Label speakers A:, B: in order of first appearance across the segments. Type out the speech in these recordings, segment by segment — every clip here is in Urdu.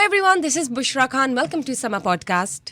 A: everyone, this is Bushra Khan. Welcome to Sama Podcast.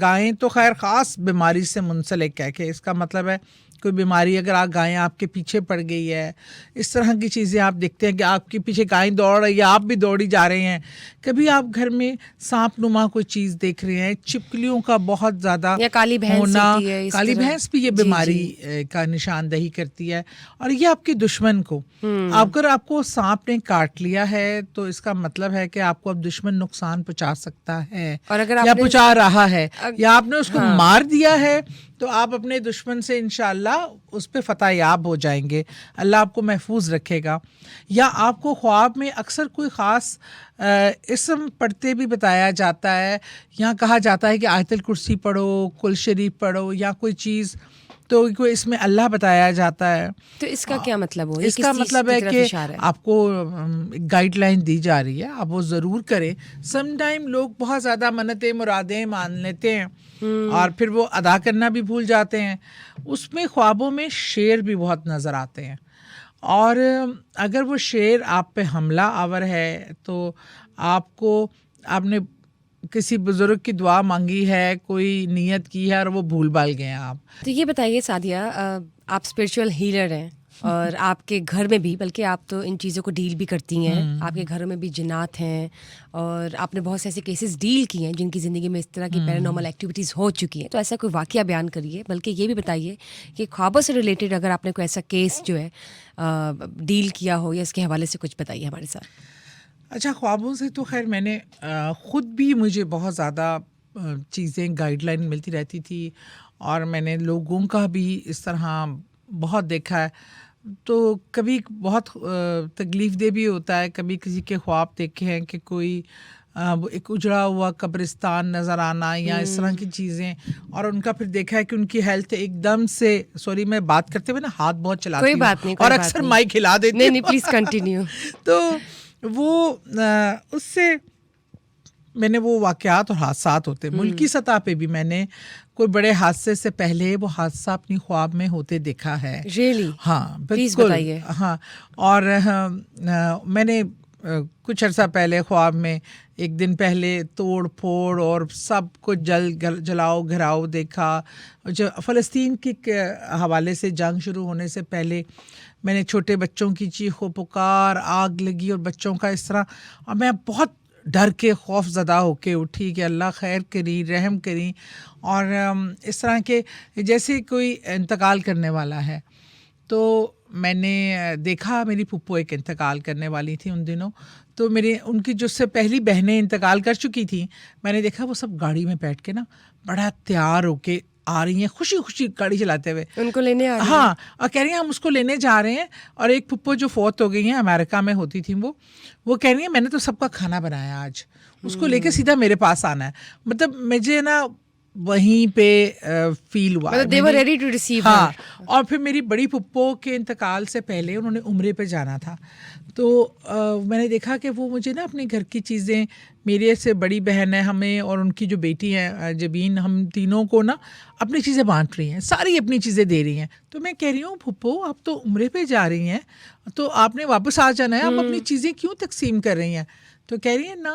B: گائیں تو خیر خاص بیماری سے منسلک ہے کہ اس کا مطلب ہے کوئی بیماری اگر گائیں آپ کے پیچھے پڑ گئی ہے، اس طرح کی چیزیں آپ دیکھتے ہیں کہ آپ کے پیچھے گائیں دوڑ رہی ہے، آپ بھی دوڑی جا رہے ہیں. کبھی آپ گھر میں سانپ نما کوئی چیز دیکھ رہے ہیں، چپکلیوں کا بہت زیادہ
A: یا کالی بھینس
B: ہونا،
A: ہوتی ہے،
B: کالی بھینس بھی یہ بیماری کا نشاندہی کرتی ہے. اور یہ آپ کے دشمن کو، اگر آپ کو سانپ نے کاٹ لیا ہے تو اس کا مطلب ہے کہ آپ کو اب دشمن نقصان پہنچا سکتا ہے
A: اور اگر
B: یا پہنچا رہا ہے، یا آپ نے اس کو مار دیا ہے تو آپ اپنے دشمن سے انشاءاللہ اس پہ فتح یاب ہو جائیں گے، اللہ آپ کو محفوظ رکھے گا. یا آپ کو خواب میں اکثر کوئی خاص اسم پڑھتے بھی بتایا جاتا ہے، یا کہا جاتا ہے کہ آیت الکرسی پڑھو، کل شریف پڑھو، یا کوئی چیز، تو کوئی اس میں اللہ بتایا جاتا ہے.
A: تو اس کا کیا مطلب ہو؟
B: اس کا مطلب ہے کہ آپ کو گائیڈ لائن دی جا رہی ہے، آپ وہ ضرور کریں. سم ٹائم لوگ بہت زیادہ منتیں مرادیں مان لیتے ہیں اور پھر وہ ادا کرنا بھی بھول جاتے ہیں. اس میں خوابوں میں شیر بھی بہت نظر آتے ہیں، اور اگر وہ شیر آپ پہ حملہ آور ہے تو آپ نے کسی بزرگ کی دعا مانگی ہے، کوئی نیت کی ہے اور وہ بھول بھال گئے ہیں آپ.
A: تو یہ بتائیے سعدیہ، آپ اسپرچول ہیلر ہیں اور آپ کے گھر میں بھی، بلکہ آپ تو ان چیزوں کو ڈیل بھی کرتی ہیں، آپ کے گھروں میں بھی جنات ہیں اور آپ نے بہت سے ایسے کیسز ڈیل کیے ہیں جن کی زندگی میں اس طرح کی پیرانارمل ایکٹیویٹیز ہو چکی ہیں. تو ایسا کوئی واقعہ بیان کریے، بلکہ یہ بھی بتائیے کہ خوابوں سے ریلیٹڈ اگر آپ نے کوئی ایسا کیس جو ہے ڈیل کیا ہو، یا اس کے حوالے سے کچھ بتائیے ہمارے ساتھ.
B: اچھا، خوابوں سے تو خیر میں نے خود بھی، مجھے بہت زیادہ چیزیں گائیڈ لائن ملتی رہتی تھی، اور میں نے لوگوں کا بھی اس طرح بہت دیکھا ہے. تو کبھی بہت تکلیف دہ بھی ہوتا ہے، کبھی کسی کے خواب دیکھے ہیں کہ کوئی ایک اجڑا ہوا قبرستان نظر آنا یا اس طرح کی چیزیں، اور ان کا پھر دیکھا ہے کہ ان کی ہیلتھ ایک دم سے، سوری میں بات کرتے ہوئے نا ہاتھ بہت چلاتی ہوں اور اکثر مائک ہلا دیتی ہوں.
A: نہیں پلیز کنٹینیو.
B: تو وہ اس سے میں نے وہ واقعات اور حادثات ہوتے ملکی سطح پہ بھی، میں نے کوئی بڑے حادثے سے پہلے وہ حادثہ اپنی خواب میں ہوتے دیکھا ہے.
A: ریئلی؟
B: ہاں
A: پلیز
B: بالکل.
A: بتائیے.
B: ہاں، اور میں نے کچھ عرصہ پہلے خواب میں ایک دن پہلے توڑ پھوڑ اور سب کو جلاؤ گھراؤ دیکھا. جو فلسطین کے حوالے سے جنگ شروع ہونے سے پہلے میں نے چھوٹے بچوں کی چیخ و پکار، آگ لگی اور بچوں کا اس طرح، اور میں بہت ڈر کے خوف زدہ ہو کے اٹھی کہ اللہ خیر کری، رحم کری. اور اس طرح کے جیسے کوئی انتقال کرنے والا ہے. تو میں نے دیکھا، میری پھپھو ایک انتقال کرنے والی تھی ان دنوں، تو ان کی جو سے پہلی بہنیں انتقال کر چکی تھیں، میں نے دیکھا وہ سب گاڑی میں بیٹھ کے نا بڑا تیار ہو کے آ رہی ہیں، خوشی خوشی گاڑی چلاتے ہوئے
A: ان کو لینے آ رہی ہیں.
B: ہاں، اور کہہ رہی ہیں ہم اس کو لینے جا رہے ہیں. اور ایک پھپھو جو فوت ہو گئی ہیں، امریکہ میں ہوتی تھیں، وہ کہہ رہی ہیں میں نے تو سب کا کھانا بنایا آج، اس کو لے کے سیدھا میرے پاس آنا ہے. مطلب مجھے نا وہیں پہ فیل ہوا.
A: they were ready to receive her.
B: ہاں، اور پھر میری بڑی پھپھو کے انتقال سے پہلے انہوں نے عمرے پہ جانا تھا، تو میں نے دیکھا کہ وہ مجھے نا اپنے گھر کی چیزیں، میرے سے بڑی بہن ہے ہمیں اور ان کی جو بیٹی ہیں جبین، ہم تینوں کو نا اپنی چیزیں بانٹ رہی ہیں، ساری اپنی چیزیں دے رہی ہیں. تو میں کہہ رہی ہوں پھپھو آپ تو عمرے پہ جا رہی ہیں تو آپ نے واپس آ جانا ہے، آپ اپنی چیزیں کیوں تقسیم کر رہی ہیں؟ تو کہہ رہی ہیں نا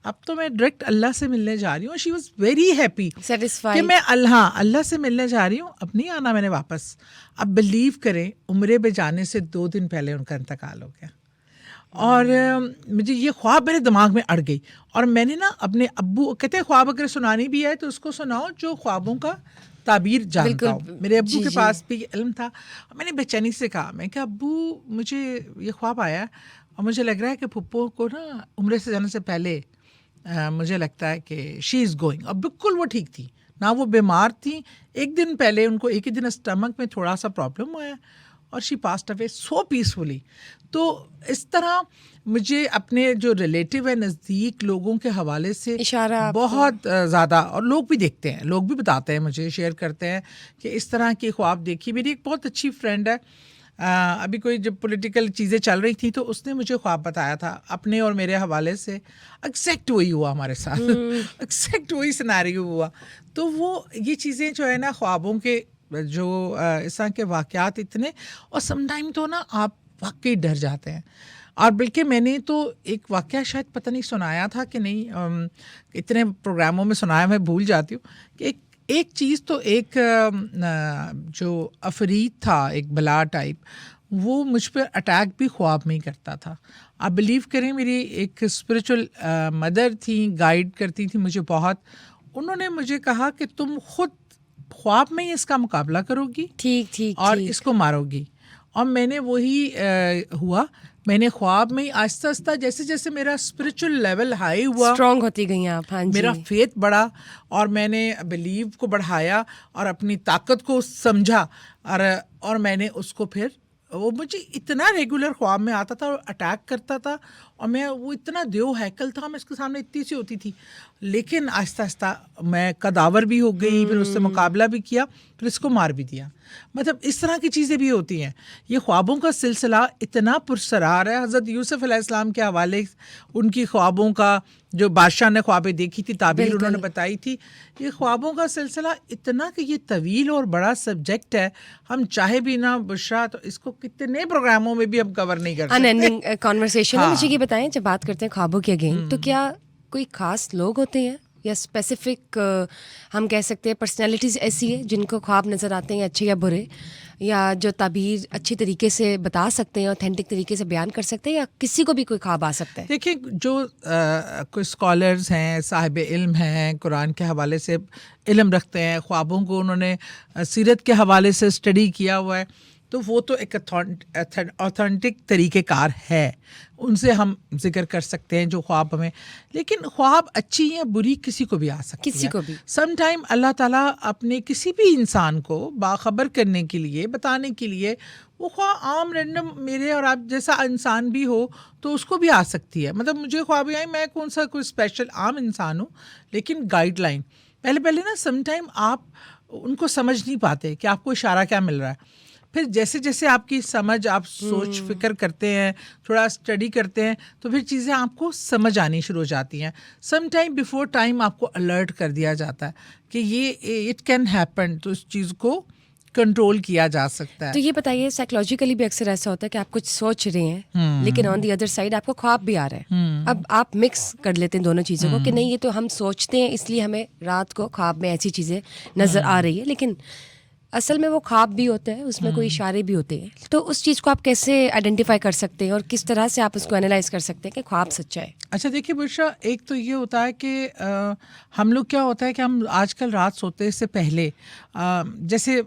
B: اب تو میں ڈائریکٹ اللہ سے ملنے جا رہی ہوں. شی واز ویری ہیپی کہ میں اللہ سے ملنے جا رہی ہوں، اب نہیں آنا میں نے واپس. اب بلیو کریں، عمرے پہ جانے سے 2 دن پہلے ان کا انتقال ہو گیا. اور مجھے یہ خواب میرے دماغ میں اڑ گئی، اور میں نے نا اپنے ابو، کہتے ہیں خواب اگر سنانی بھی ہے تو اس کو سناؤ جو خوابوں کا تعبیر جانتا ہو. میرے ابو کے پاس بھی علم تھا. میں نے بے چینی سے کہا، میں کہ ابو مجھے یہ خواب آیا اور مجھے لگ رہا ہے کہ پھپھو کو نا عمرے سے جانے سے پہلے مجھے لگتا ہے کہ شی از گوئنگ. اور بالکل وہ ٹھیک تھی، نہ وہ بیمار تھیں. ایک دن پہلے ان کو ایک ہی دن اسٹمک میں تھوڑا سا پرابلم ہوا اور شی پاسڈ اوے سو پیسفلی. تو اس طرح مجھے اپنے جو ریلیٹیو ہے، نزدیک لوگوں کے حوالے سے بہت زیادہ، اور لوگ بھی دیکھتے ہیں، لوگ بھی بتاتے ہیں، مجھے شیئر کرتے ہیں کہ اس طرح کی خواب دیکھی. میری ایک بہت اچھی فرینڈ ہے، ابھی کوئی جب پولیٹیکل چیزیں چل رہی تھیں تو اس نے مجھے خواب بتایا تھا اپنے اور میرے حوالے سے. ایگزیکٹ وہی ہوا ہمارے ساتھ، ایگزیکٹ وہی سینیریو ہوا. تو وہ یہ چیزیں جو ہے نا خوابوں کے جو اس طرح کے واقعات اتنے، اور سم ٹائم تو نا آپ واقعی ڈر جاتے ہیں. اور بلکہ میں نے تو ایک واقعہ شاید پتہ نہیں سنایا تھا کہ نہیں، اتنے پروگراموں میں سنایا میں بھول جاتی ہوں کہ ایک چیز تو ایک جو عفریت تھا، ایک بلا ٹائپ، وہ مجھ پر اٹیک بھی خواب میں ہی کرتا تھا. آپ بلیو کریں، میری ایک اسپریچول مدر تھیں، گائیڈ کرتی تھی مجھے بہت. انہوں نے مجھے کہا کہ تم خود خواب میں ہی اس کا مقابلہ کرو گی
A: ٹھیک ٹھیک
B: اور اس کو مارو گی. اور میں نے وہی ہوا. میں نے خواب میں ہی آہستہ آہستہ جیسے جیسے میرا اسپریچول لیول ہائی ہوا،
A: اسٹرانگ ہوتی گئی آپ. ہاں جی،
B: میرا فیتھ بڑھا اور میں نے بلیو کو بڑھایا اور اپنی طاقت کو سمجھا، اور میں نے اس کو پھر، وہ مجھے اتنا ریگولر خواب میں آتا تھا اور اٹیک کرتا تھا، اور میں وہ اتنا دیو ہیکل تھا، میں اس کے سامنے اتنی سی ہوتی تھی، لیکن آہستہ آہستہ میں قداور بھی ہو گئی، پھر اس سے مقابلہ بھی کیا، پھر اس کو مار بھی دیا. مطلب اس طرح کی چیزیں بھی ہوتی ہیں. یہ خوابوں کا سلسلہ اتنا پرسرار ہے. حضرت یوسف علیہ السلام کے حوالے ان کی خوابوں کا، جو بادشاہ نے خوابیں دیکھی تھی، تعبیر انہوں نے بتائی تھی، یہ خوابوں کا سلسلہ اتنا کہ یہ طویل اور بڑا سبجیکٹ ہے. ہم چاہے بھی نہ بشرا تو اس کو کتنے پروگراموں میں بھی ہم کور نہیں کر سکتے.
A: انینڈنگ کنورسیشن ہے. مجھے یہ بتائیں، جب بات کرتے ہیں خوابوں کی اگین، تو کیا کوئی خاص لوگ ہوتے ہیں یا اسپیسیفک ہم کہہ سکتے ہیں پرسنالٹیز ایسی ہے جن کو خواب نظر آتے ہیں، اچھے یا برے، یا جو تعبیر اچھی طریقے سے بتا سکتے ہیں، اوتھینٹک طریقے سے بیان کر سکتے ہیں، یا کسی کو بھی کوئی خواب آ سکتا ہے؟
B: دیکھیں، جو کوئی اسکالرز ہیں، صاحب علم ہیں، قرآن کے حوالے سے علم رکھتے ہیں، خوابوں کو انہوں نے سیرت کے حوالے سے اسٹڈی کیا ہوا ہے، تو وہ تو ایک اوتھینٹک طریقہ کار ہے، ان سے ہم ذکر کر سکتے ہیں جو خواب ہمیں. لیکن خواب اچھی یا بری کسی کو بھی آ سکتی ہے.
A: کسی کو بھی
B: سم ٹائم اللہ تعالیٰ اپنے کسی بھی انسان کو باخبر کرنے کے لیے، بتانے کے لیے، وہ خواہ عام رینڈم میرے اور آپ جیسا انسان بھی ہو تو اس کو بھی آ سکتی ہے. مطلب مجھے خوابیں آئی، میں کون سا کوئی اسپیشل عام انسان ہوں، لیکن گائیڈ لائن پہلے نا سم ٹائم آپ ان کو سمجھ نہیں پاتے کہ آپ کو اشارہ کیا مل رہا ہے. پھر جیسے جیسے آپ کی سمجھ، آپ سوچ فکر کرتے ہیں، تھوڑا اسٹڈی کرتے ہیں، تو پھر چیزیں آپ کو سمجھ آنی شروع ہو جاتی ہیں. سم ٹائم بیفور ٹائم آپ کو الرٹ کر دیا جاتا ہے کہ یہ اٹ کین ہیپن، تو اس چیز کو کنٹرول کیا جا سکتا ہے.
A: تو یہ بتائیے، سائیکولوجیکلی بھی اکثر ایسا ہوتا ہے کہ آپ کچھ سوچ رہے ہیں لیکن آن دی ادر سائڈ آپ کو خواب بھی آ رہا ہے. اب آپ مکس کر لیتے ہیں دونوں چیزوں کو کہ نہیں، یہ تو ہم سوچتے ہیں اس لیے ہمیں رات کو خواب میں ایسی چیزیں نظر آ رہی ہے، لیکن اصل میں وہ خواب بھی ہوتا ہے، اس میں کوئی اشارے بھی ہوتے ہیں. تو اس چیز کو آپ کیسے آئیڈینٹیفائی کر سکتے ہیں اور کس طرح سے آپ اس کو انالائز کر سکتے ہیں کہ خواب سچا ہے؟
B: اچھا دیکھیے بشرا، ایک تو یہ ہوتا ہے کہ ہم لوگ کیا ہوتا ہے کہ ہم آج کل رات سوتے سے پہلے، جیسے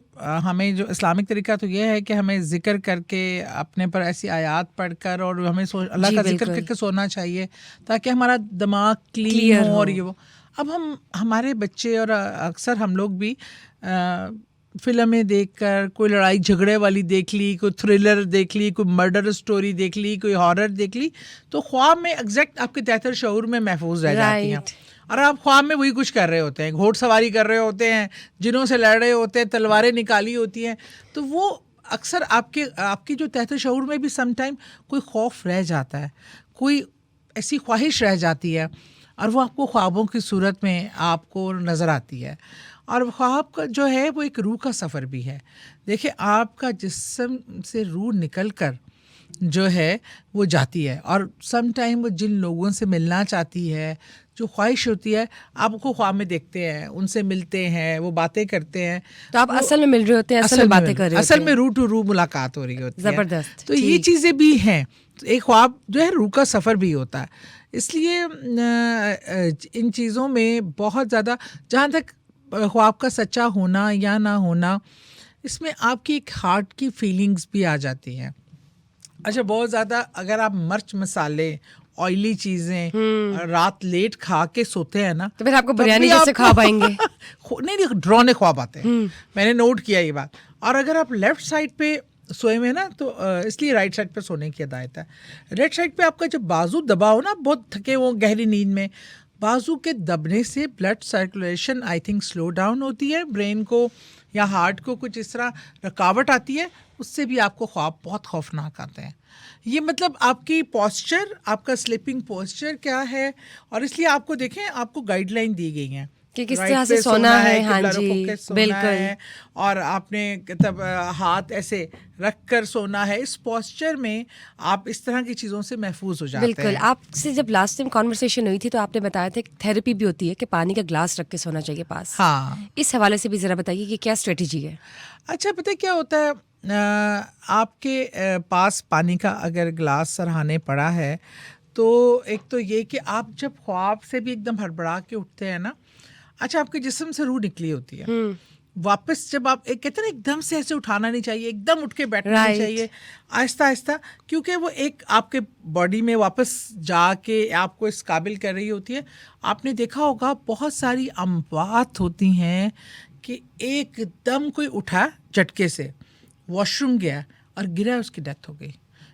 B: ہمیں جو اسلامک طریقہ تو یہ ہے کہ ہمیں ذکر کر کے اپنے پر ایسی آیات پڑھ کر، اور ہمیں اللہ کا ذکر کر کے سونا چاہیے تاکہ ہمارا دماغ کلین ہو. اور یہ وہ اب ہمارے بچے اور اکثر ہم لوگ بھی فلمیں دیکھ کر، کوئی لڑائی جھگڑے والی دیکھ لی، کوئی تھرلر دیکھ لی، کوئی مرڈر سٹوری دیکھ لی، کوئی ہارر دیکھ لی، تو خواب میں ایگزیکٹ آپ کے تحت شعور میں محفوظ رہ جاتی ہیں. اور آپ خواب میں وہی کچھ کر رہے ہوتے ہیں، گھوڑ سواری کر رہے ہوتے ہیں، جنوں سے لڑ رہے ہوتے ہیں، تلواریں نکالی ہوتی ہیں. تو وہ اکثر آپ کی جو تحت شعور میں بھی سم ٹائم کوئی خوف رہ جاتا ہے، کوئی ایسی خواہش رہ جاتی ہے، اور وہ آپ کو خوابوں کی صورت میں آپ کو نظر آتی ہے. اور خواب کا جو ہے وہ ایک روح کا سفر بھی ہے. دیکھیں، آپ کا جسم سے روح نکل کر جو ہے وہ جاتی ہے، اور سم ٹائم وہ جن لوگوں سے ملنا چاہتی ہے، جو خواہش ہوتی ہے، آپ کو خواب میں دیکھتے ہیں، ان سے ملتے ہیں، وہ باتیں کرتے ہیں،
A: تو آپ اصل میں مل رہے ہوتے ہیں، اصل میں باتیں کر رہے ہوتے ہیں،
B: اصل میں روح ٹو روح ملاقات ہو رہی ہوتی ہے.
A: زبردست.
B: تو یہ چیزیں بھی ہیں. ایک خواب جو ہے روح کا سفر بھی ہوتا ہے. اس لیے ان چیزوں میں بہت زیادہ، جہاں تک خواب کا سچا ہونا یا نہ ہونا، اس میں آپ کی ایک ہارٹ کی فیلنگز بھی آ جاتی ہیں. اچھا، بہت زیادہ اگر آپ مرچ مسالے، آئلی چیزیں رات لیٹ کھا کے سوتے ہیں نا،
A: تو پھر آپ کو بریانی جیسے خواب آئیں گے.
B: نہیں، ڈرونے خواب آتے ہیں. میں نے نوٹ کیا یہ بات. اور اگر آپ لیفٹ سائڈ پہ سوئے میں نا، تو اس لیے رائٹ سائڈ پہ سونے کی ہدایت ہے. رائٹ سائڈ پہ آپ کا جب بازو دبا ہو نا، بہت تھکے ہو گہری نیند میں، بازو کے دبنے سے blood circulation I think slow down ہوتی ہے، برین کو یا ہارٹ کو کچھ اس طرح رکاوٹ آتی ہے، اس سے بھی آپ کو خواب بہت خوفناک آتے ہیں. یہ مطلب آپ کی پوسچر، آپ کا سلیپنگ پوسچر کیا ہے. اور اس لیے آپ کو دیکھیں، آپ کو گائیڈ لائن دی گئی ہیں
A: کہ کس
B: right
A: طرح سے
B: پہ
A: سونا ہے. ہاں
B: قبلہ
A: جی
B: رخ ہو کے سونا
A: بالکل.
B: ہے, اور آپ نے مطلب ہاتھ ایسے رکھ کر سونا ہے. اس پوسچر میں آپ اس طرح کی چیزوں سے محفوظ ہو جاتے
A: بالکل.
B: ہیں.
A: آپ سے جب لاسٹ ٹائم کانورسیشن ہوئی تھی تو آپ نے بتایا تھا کہ تھیراپی بھی ہوتی ہے کہ پانی کا گلاس رکھ کے سونا چاہیے پاس.
B: ہاں
A: اس حوالے سے بھی ذرا بتائیے کہ کیا اسٹریٹجی ہے.
B: اچھا پتہ کیا ہوتا ہے, آپ کے پاس پانی کا اگر گلاس سرہانے پڑا ہے تو ایک تو یہ کہ آپ جب خواب سے بھی ایک دم ہڑبڑا کے اٹھتے ہیں نا, اچھا آپ کے جسم سے روح نکلی ہوتی ہے, واپس جب آپ ایک کہتے ہیں نا ایک دم سے ایسے اٹھانا نہیں چاہیے, ایک دم اٹھ کے بیٹھنا نہیں چاہیے, آہستہ آہستہ, کیونکہ وہ ایک آپ کے باڈی میں واپس جا کے آپ کو اس قابل کر رہی ہوتی ہے. آپ نے دیکھا ہوگا بہت ساری اموات ہوتی ہیں کہ ایک دم کوئی اٹھا جھٹکے سے, واش روم گیا اور گرا, اس کی ڈیتھ ہو گئی.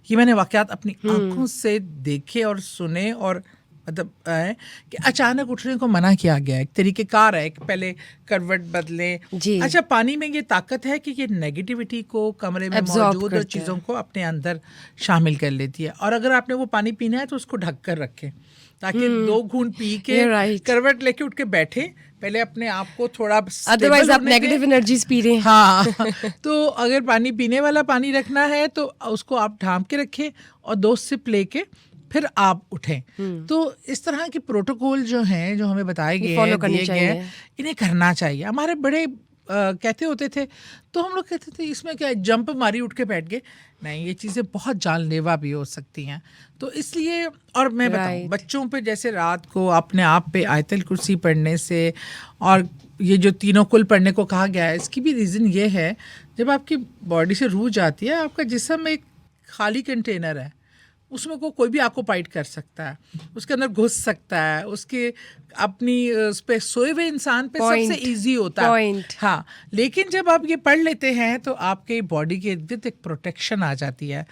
B: یہ میں نے واقعات اپنی آنکھوں سے دیکھے اور سنے, اور مطلب ہے کہ اچانک اٹھنے کو منع کیا گیا. ایک طریقہ کار ہے کہ پہلے کروٹ بدلیں. اچھا پانی میں یہ طاقت ہے کہ یہ نیگیٹیوٹی کو کمرے میں موجود اور چیزوں کو اپنے اندر شامل کر لیتی ہے. اور اگر آپ نے وہ پانی پینا ہے تو اس کو ڈھک کر رکھیں تاکہ 2 گھونٹ پی کے کروٹ لے کے اٹھ کے بیٹھیں. پہلے اپنے آپ کو تھوڑا
A: ادروائز آپ نیگیٹو انرجیز پی رہے ہیں.
B: ہاں تو اگر پانی پینے والا پانی رکھنا ہے تو اس کو آپ ڈھانپ کے رکھیں اور 2 سپ لے کے پھر آپ اٹھیں. تو اس طرح کے پروٹوکول جو ہیں, جو ہمیں بتائے گئے ہیں, دیے گئے ہیں, انہیں کرنا چاہیے. ہمارے بڑے کہتے ہوتے تھے تو ہم لوگ کہتے تھے اس میں کیا جمپ ماری اٹھ کے بیٹھ گئے. نہیں, یہ چیزیں بہت جان لیوا بھی ہو سکتی ہیں. تو اس لیے, اور میں بتاؤں بچوں پہ جیسے رات کو اپنے آپ پہ آیت الکرسی پڑھنے سے, اور یہ جو تینوں کل پڑھنے کو کہا گیا ہے, اس کی بھی ریزن یہ ہے, جب آپ کی باڈی سے روح جاتی ہے, آپ کا جسم ایک خالی کنٹینر ہے, اس میں کوئی بھی آکوپائڈ کر سکتا ہے, اس کے اندر گھس سکتا ہے, اس کے اپنی اس پہ سوئے ہوئے انسان پہ سب سے ایزی ہوتا ہے. ہاں, لیکن جب آپ یہ پڑھ لیتے ہیں تو آپ کے باڈی کے ارد گرد ایک پروٹیکشن آ جاتی ہے,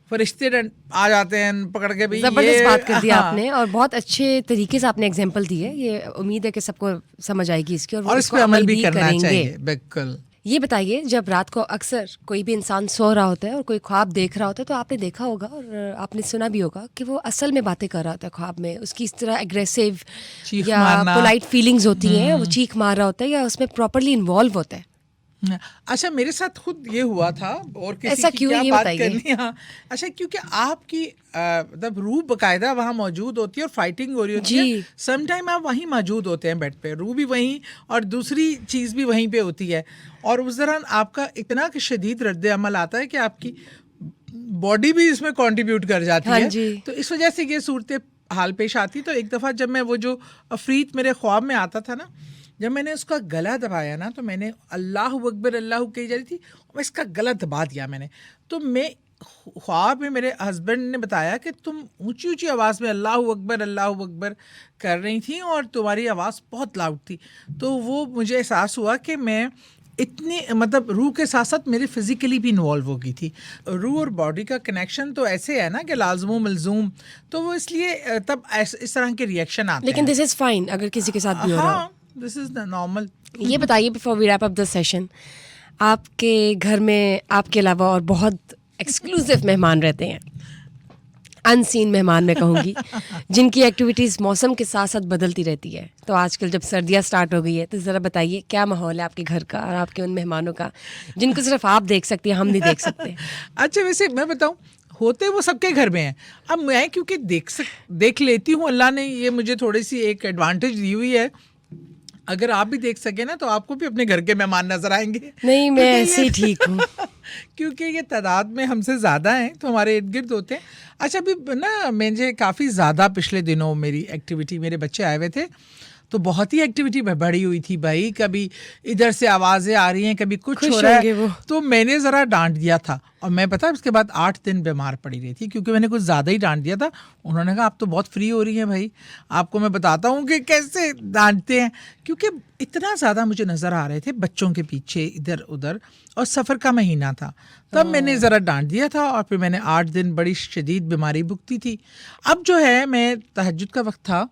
B: فرشتے آ جاتے ہیں پکڑ کے. بھی
A: زبردست بات کر دی آپ نے, اور بہت اچھے طریقے سے آپ نے ایگزامپل دی ہے. یہ امید ہے کہ سب کو سمجھ آئے گی اس کی, اور
B: اس پہ عمل بھی کرنا چاہیے. بالکل.
A: یہ بتائیے, جب رات کو اکثر کوئی بھی انسان سو رہا ہوتا ہے اور کوئی خواب دیکھ رہا ہوتا ہے تو آپ نے دیکھا ہوگا اور آپ نے سنا بھی ہوگا کہ وہ اصل میں باتیں کر رہا ہوتا ہے خواب میں. اس کی اس طرح اگریسو یا پولائٹ فیلنگز ہوتی ہیں, وہ چیخ مار رہا ہوتا ہے یا اس میں پراپرلی انوالو ہوتا ہے.
B: اچھا میرے ساتھ خود یہ ہوا تھا, اور کسی کی کیا بات کرنی. ہاں اچھا, کیونکہ آپ کی مطلب روح باقاعدہ وہاں موجود ہوتی ہے اور فائٹنگ ہو رہی ہوتی ہے. سم ٹائم آپ وہیں موجود ہوتے ہیں بیڈ پہ, روح بھی وہیں اور دوسری چیز بھی وہیں پہ ہوتی ہے, اور اس دوران آپ کا اتنا کہ شدید رد عمل آتا ہے کہ آپ کی باڈی بھی اس میں کنٹریبیوٹ کر جاتی ہے. تو اس وجہ سے یہ صورت حال پیش آتی. تو ایک دفعہ جب میں وہ جو عفریت میرے خواب میں آتا تھا نا, جب میں نے اس کا گلا دبایا نا, تو میں نے اللہ اکبر اللہ کہی جا رہی تھی, اور اس کا گلا دبا دیا میں نے. تو میں خواب میں میرے ہسبینڈ نے بتایا کہ تم اونچی اونچی آواز میں اللہ اکبر کر رہی تھیں اور تمہاری آواز بہت لاؤڈ تھی. تو وہ مجھے احساس ہوا کہ میں اتنی مطلب روح کے ساتھ ساتھ میرے فزیکلی بھی انوالو ہو گئی تھی. روح اور باڈی کا کنیکشن تو ایسے ہے نا کہ لازم و ملزوم, تو وہ اس لیے تب اس طرح کے ریئیکشن آتے ہیں.
A: لیکن دس از فائن اگر کسی کے ساتھ بھی ہو رہا ہو.
B: دس از دا نارمل.
A: یہ بتائیے before we wrap up the session, آپ کے گھر میں آپ کے علاوہ اور بہت ایکسکلوزو مہمان رہتے ہیں, ان سین مہمان میں کہوں گی, جن کی ایکٹیویٹیز موسم کے ساتھ ساتھ بدلتی رہتی ہے. تو آج کل جب سردیاں سٹارٹ ہو گئی ہے تو ذرا بتائیے کیا ماحول ہے آپ کے گھر کا اور آپ کے ان مہمانوں کا جن کو صرف آپ دیکھ سکتی ہیں, ہم نہیں دیکھ سکتے.
B: اچھا ویسے میں بتاؤں, ہوتے وہ سب کے گھر میں ہیں. اب میں کیونکہ دیکھ لیتی ہوں, اللہ نے یہ مجھے تھوڑی سی ایک ایڈوانٹیج دی ہوئی ہے. اگر آپ بھی دیکھ سکیں نا تو آپ کو بھی اپنے گھر کے مہمان نظر آئیں گے.
A: نہیں, میں ایسے ہی ٹھیک ہوں.
B: کیونکہ یہ تعداد میں ہم سے زیادہ ہیں تو ہمارے ارد گرد ہوتے ہیں. اچھا ابھی نا مجھے کافی زیادہ پچھلے دنوں میری ایکٹیویٹی, میرے بچے آئے ہوئے تھے تو بہت ہی ایکٹیویٹی بڑھی ہوئی تھی بھائی. کبھی ادھر سے آوازیں آ رہی ہیں, کبھی کچھ ہو رہا ہے. تو میں نے ذرا ڈانٹ دیا تھا, اور میں پتا اس کے بعد 8 دن بیمار پڑی رہی تھی کیونکہ میں نے کچھ زیادہ ہی ڈانٹ دیا تھا. انہوں نے کہا آپ تو بہت فری ہو رہی ہیں بھائی, آپ کو میں بتاتا ہوں کہ کیسے ڈانٹتے ہیں. کیونکہ اتنا زیادہ مجھے نظر آ رہے تھے بچوں کے پیچھے ادھر ادھر, اور سفر کا مہینہ تھا, تب میں نے ذرا ڈانٹ دیا تھا. اور پھر میں نے 8 دن بڑی شدید بیماری بھگتی تھی. اب جو ہے میں تہجد کا وقت تھا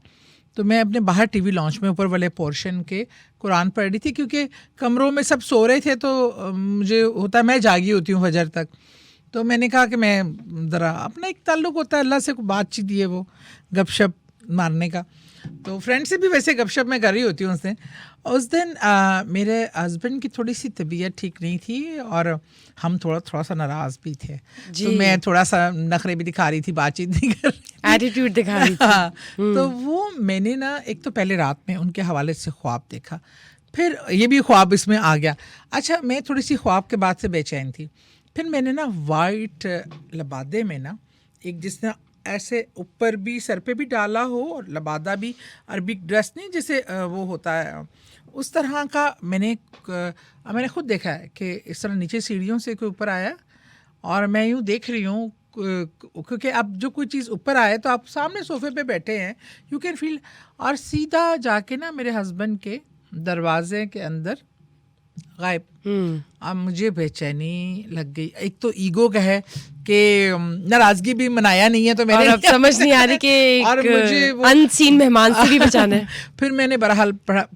B: تو میں اپنے باہر ٹی وی لانچ میں اوپر والے پورشن کے قرآن پڑھ رہی تھی, کیونکہ کمروں میں سب سو رہے تھے تو مجھے ہوتا ہے میں جاگی ہوتی ہوں فجر تک. تو میں نے کہا کہ میں ذرا اپنا ایک تعلق ہوتا ہے اللہ سے, بات چیت ہے وہ گپ شپ مارنے کا. تو فرینڈ سے بھی ویسے گپ شپ میں کر رہی ہوتی ہوں اس دن میرے ہسبینڈ کی تھوڑی سی طبیعت ٹھیک نہیں تھی اور ہم تھوڑا سا ناراض بھی تھے. تو میں تھوڑا سا نخرے بھی دکھا رہی تھی, بات چیت نہیں کر رہی,
A: ایٹیٹیوڈ دکھا رہی تھی.
B: تو وہ میں نے نا ایک تو پہلے رات میں ان کے حوالے سے خواب دیکھا, پھر یہ بھی خواب اس میں آ گیا. اچھا میں تھوڑی سی خواب کے بعد سے بے چین تھی. پھر میں نے نا وائٹ لبادے میں نا ایک جس نے ایسے اوپر بھی سر پہ بھی ڈالا ہو اور لبادہ بھی, عربک ڈریس نہیں جیسے وہ ہوتا ہے اس طرح کا, میں نے خود دیکھا ہے کہ اس طرح نیچے سیڑھیوں سے کوئی اوپر آیا اور میں یوں دیکھ رہی ہوں, کیونکہ اب جو کوئی چیز اوپر آئے تو آپ سامنے صوفے پہ بیٹھے ہیں, یو کین فیل, اور سیدھا جا کے نا میرے ہسبینڈ کے دروازے کے اندر غائب. اب مجھے بے چینی لگ گئی. ایک تو ایگو کا ہے کہ ناراضگی بھی منایا نہیں ہے تو میرے
A: اب سمجھ نہیں آ رہی کہ ان سین مہمان سے بھی بچانا ہے.
B: پھر میں نے بہرحال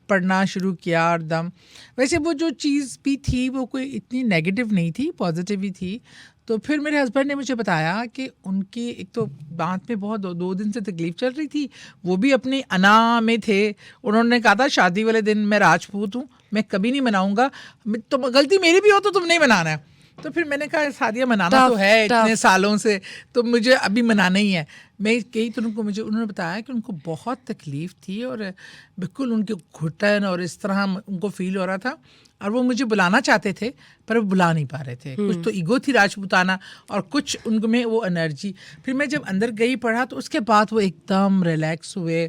B: پڑھنا شروع کیا اور دم, ویسے وہ جو چیز بھی تھی وہ کوئی اتنی نیگیٹو نہیں تھی, پازیٹیو ہی تھی. تو پھر میرے ہسبینڈ نے مجھے بتایا کہ ان کی ایک تو دانت میں بہت 2 دن سے تکلیف چل رہی تھی, وہ بھی اپنی انا میں تھے. انہوں نے کہا تھا شادی والے دن میں راجپوت ہوں, میں کبھی نہیں مناؤں گا, تو غلطی میری بھی ہو تو تم نہیں منانا ہے. تو پھر میں نے کہا شادیاں منانا تو ہے اتنے سالوں سے, تو مجھے ابھی منانا ہی ہے. میں کہی تو انہوں نے بتایا کہ ان کو بہت تکلیف تھی اور بالکل ان کے گھٹن اور اس طرح ان کو فیل ہو رہا تھا, اور وہ مجھے بلانا چاہتے تھے پر وہ بلا نہیں پا رہے تھے. کچھ تو ایگو تھی راجپوتانہ اور کچھ ان میں وہ انرجی. پھر میں جب اندر گئی پڑھا تو اس کے بعد وہ ایک دم ریلیکس ہوئے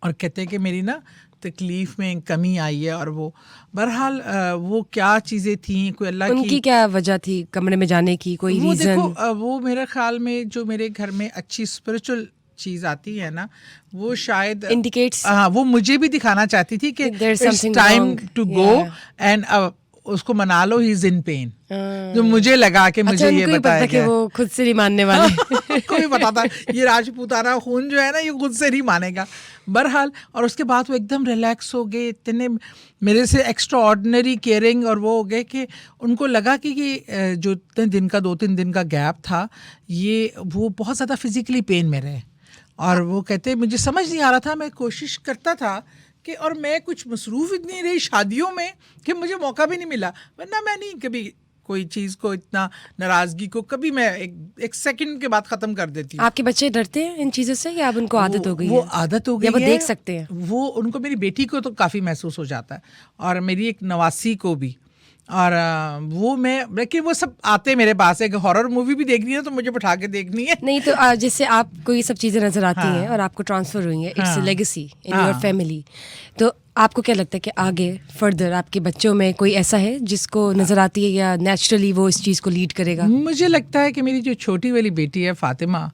B: اور کہتے کہ میری نا تکلیف میں کمی آئی ہے. اور وہ بہرحال وہ کیا چیزیں تھیں, کوئی اللہ
A: ان کی کیا وجہ تھی کمرے میں جانے کی, کوئی ریزن؟
B: دیکھو وہ میرے خیال میں جو میرے گھر میں اچھی اسپرچل چیز آتی ہے نا, وہ شاید
A: انڈیکیٹس,
B: وہ مجھے بھی دکھانا چاہتی تھی کہ it's time to go and اس کو منا لو, ہی از ان پین. جو مجھے لگا کہ مجھے یہ بتایا
A: کہ وہ خود سے نہیں ماننے والے,
B: کوئی بتا تھا یہ راجپوتانہ خون جو ہے نا یہ خود سے نہیں مانے گا. بہرحال اور اس کے بعد وہ ایک دم ریلیکس ہو گئے, اتنے میرے سے ایکسٹرا آرڈنری کیئرنگ, اور وہ ہو گئے کہ ان کو لگا کہ یہ جو 2-3 دن کا گیپ تھا یہ وہ بہت زیادہ فزیکلی پین میں رہے. اور وہ کہتے مجھے سمجھ نہیں آ رہا تھا, میں کوشش کرتا تھا کہ, اور میں کچھ مصروف اتنی رہی شادیوں میں کہ مجھے موقع بھی نہیں ملا, ورنہ میں نہیں کبھی کوئی چیز کو اتنا ناراضگی کو کبھی میں ایک سیکنڈ کے بعد ختم کر دیتی ہوں.
A: آپ کے بچے ڈرتے ہیں ان چیزوں سے یا اب ان کو عادت ہو گئی ہے؟
B: وہ عادت ہو گئی ہے,
A: وہ دیکھ سکتے ہیں,
B: وہ ان کو, میری بیٹی کو تو کافی محسوس ہو جاتا ہے اور میری ایک نواسی کو بھی. اور وہ میں لیکن وہ سب آتے میرے پاس ہے کہ ہارر مووی بھی دیکھنی ہے تو مجھے بٹھا کے دیکھنی ہے.
A: نہیں تو جس سے آپ کو یہ سب چیزیں نظر آتی ہیں اور آپ کو ٹرانسفر ہوئی ہیں, it's a legacy in your family, تو آپ کو کیا لگتا ہے کہ آگے فردر آپ کے بچوں میں کوئی ایسا ہے جس کو نظر آتی ہے یا نیچرلی وہ اس چیز کو لیڈ کرے گا؟
B: مجھے لگتا ہے کہ میری جو چھوٹی والی بیٹی ہے فاطمہ,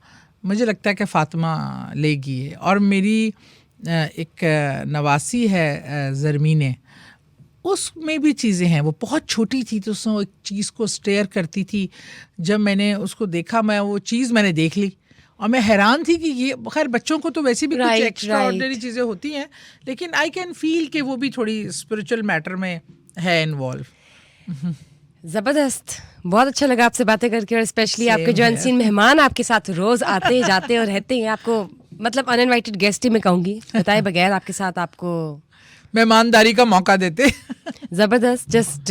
B: مجھے لگتا ہے کہ فاطمہ لے گی ہے. اور میری ایک نواسی ہے زرمینہ, اس میں بھی چیزیں ہیں. وہ بہت چھوٹی تھی تو اس نے ایک چیز کو اسٹیئر کرتی تھی, جب میں نے اس کو دیکھا میں وہ چیز میں نے دیکھ لی اور میں حیران تھی کہ یہ, خیر بچوں کو تو ویسے بھی کچھ ایکسٹرا آرڈنری چیزیں ہوتی ہیں, لیکن آئی کین فیل کہ وہ بھی تھوڑی اسپرچل میٹر میں ہے انوالو.
A: زبردست, بہت اچھا لگا آپ سے باتیں کر کے, اور اسپیشلی آپ کے جو انسین مہمان آپ کے ساتھ روز آتے جاتے اور رہتے ہیں, آپ کو مطلب ان انوائٹڈ گیسٹ ہی میں کہوں گی, بتائے بغیر آپ کے ساتھ آپ کو
B: مہمانداری کا موقع دیتے.
A: زبردست, just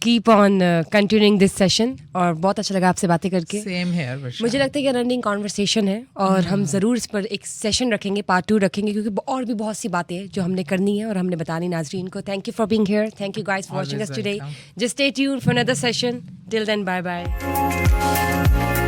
A: keep on continuing this session, اور بہت اچھا لگا آپ سے باتیں کر کے.
B: سیم ہے.
A: مجھے لگتا ہے کہ رننگ کانورسیشن ہے اور ہم ضرور اس پر ایک سیشن رکھیں گے, پارٹ 2 رکھیں گے, کیونکہ اور بھی بہت سی باتیں ہیں جو ہم نے کرنی ہے اور ہم نے بتانی ناظرین کو. Thank you for being here, thank you guys for watching us today. Just stay tuned for another session. Till then, bye bye.